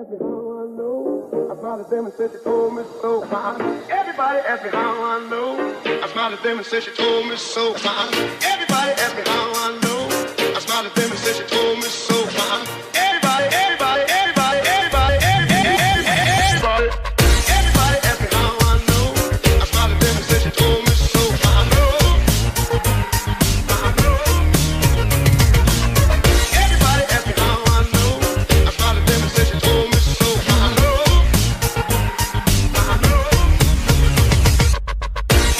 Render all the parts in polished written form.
asked me how I know. I smiled at them and said she told me so. Everybody asked me how I know. I smiled at them and said she told me so. Everybody asked me how I know. I smiled at them and said she told me so. Everybody, everybody, everybody, everybody, everybody, everybody asked me how I know. I smiled at them and said she told me so. I know. Everybody asked me how I know. I smiled at them and said she told me so. I know.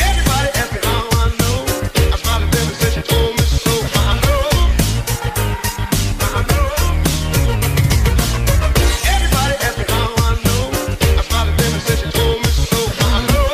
Everybody asked me how I know. I smiled at them and said she told me so. I know. Everybody asked me how I know. I smiled at them and said she told me so. I know.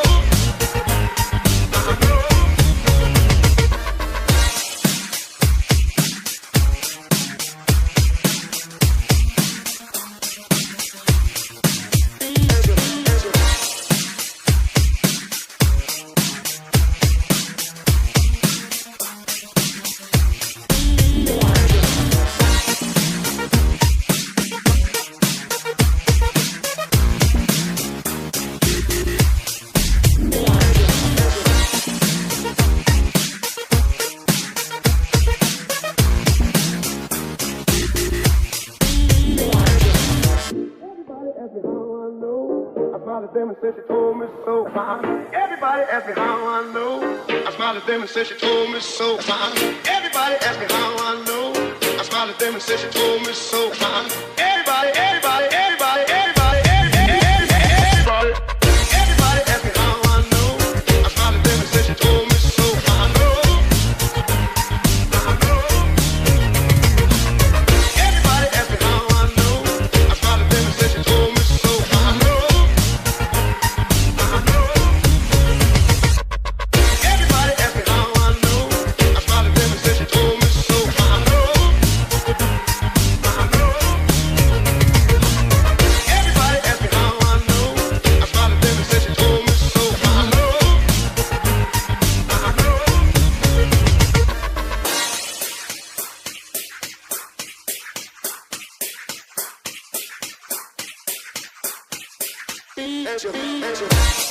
Everybody asked me how I know. I smiled at them and said she told me so. Everybody asked me how I know. I smiled at them and said she told me so. Everybody, everybody, everybody, everybody, everybody, everybody asked me how I know. I smiled at them and said she told me so. I know. Everybody asked me how I know. I smiled at them and said she told me so. I know. Everybody asked me how I know. I smiled at them and said she told me so. I know. Everybody asked me how I know. I smiled at them and said she told me so. I know. Answer.